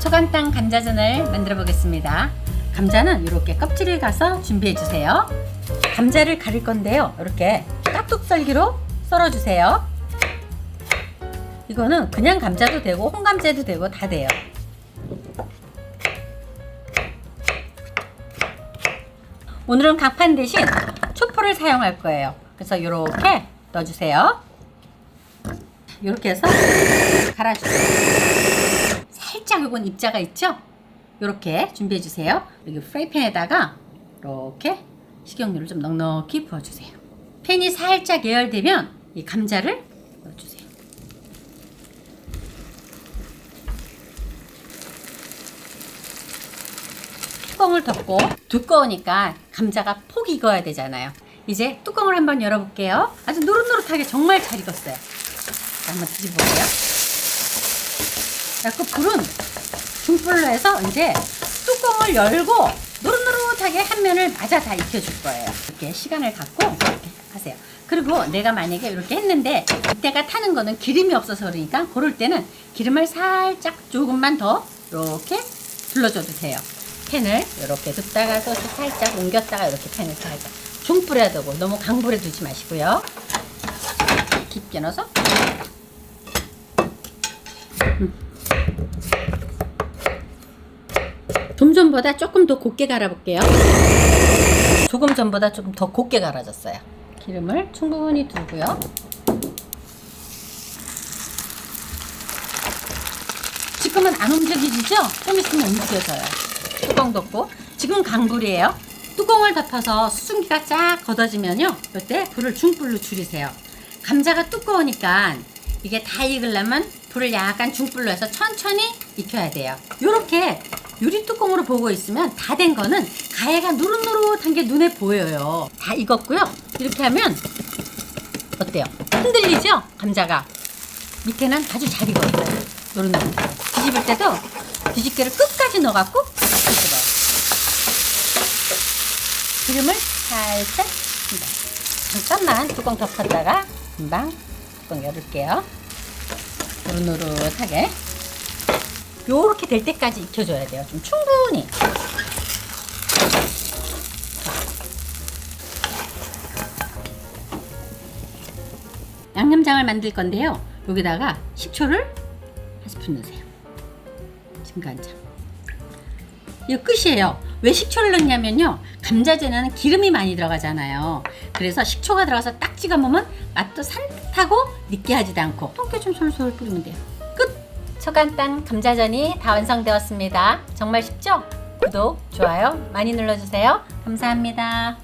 초간단 감자전을 만들어 보겠습니다. 감자는 이렇게 껍질을 가서 준비해 주세요. 감자를 가릴 건데요, 이렇게 깍둑썰기로 썰어 주세요. 이거는 그냥 감자도 되고 홍감자도 되고 다 돼요. 오늘은 강판 대신 초포를 사용할 거예요. 그래서 이렇게 넣어주세요. 이렇게 해서 갈아주세요. 살짝 이건 입자가 있죠? 이렇게 준비해 주세요. 여기 프라이팬에다가 이렇게 식용유를 좀 넉넉히 부어주세요. 팬이 살짝 예열되면 이 감자를 넣어주세요. 뚜껑을 덮고 두꺼우니까 감자가 폭 익어야 되잖아요. 이제 뚜껑을 한번 열어볼게요. 아주 노릇노릇하게 정말 잘 익었어요. 한번 뒤집어볼게요. 자, 그 불은 중불로 해서 이제 뚜껑을 열고 노릇노릇하게 한 면을 마저 다 익혀줄 거예요. 이렇게 시간을 갖고 이렇게 하세요. 그리고 내가 만약에 이렇게 했는데 이때가 타는 거는 기름이 없어서 그러니까 그럴 때는 기름을 살짝 조금만 더 이렇게 둘러줘도 돼요. 팬을 이렇게 뒀다가 또 살짝 옮겼다가 이렇게 팬을 살짝 중불에 두고 너무 강불에 두지 마시고요. 깊게 넣어서 좀 전보다 조금 더 곱게 갈아볼게요. 조금 전보다 조금 더 곱게 갈아졌어요. 기름을 충분히 두고요. 지금은 안 움직이지죠? 좀 있으면 움직여져요. 뚜껑 덮고 지금 강불이에요. 뚜껑을 덮어서 수증기가 쫙 걷어지면요, 이때 불을 중불로 줄이세요. 감자가 두꺼우니까 이게 다 익으려면 불을 약간 중불로 해서 천천히 익혀야 돼요. 이렇게 유리 뚜껑으로 보고 있으면 다 된 거는 가해가 노릇노릇한 게 눈에 보여요. 다 익었고요. 이렇게 하면 어때요? 흔들리죠? 감자가 밑에는 아주 잘 익었어요. 노릇노릇하게. 뒤집을 때도 뒤집개를 끝까지 넣어갖고 뒤집어. 기름을 살짝 잠깐만 뚜껑 덮었다가 금방 뚜껑 열을게요. 노릇노릇하게 요렇게 될 때까지 익혀줘야 돼요. 좀 충분히. 양념장을 만들 건데요, 여기다가 식초를 한 스푼 넣으세요. 진간장. 이거 끝이에요. 왜 식초를 넣냐면요, 감자전에는 기름이 많이 들어가잖아요. 그래서 식초가 들어가서 딱 찍어 먹으면 맛도 산뜻하고 느끼하지도 않고 통깨 좀 솔솔 뿌리면 돼요. 끝! 초간단 감자전이 다 완성되었습니다. 정말 쉽죠? 구독, 좋아요 많이 눌러주세요. 감사합니다.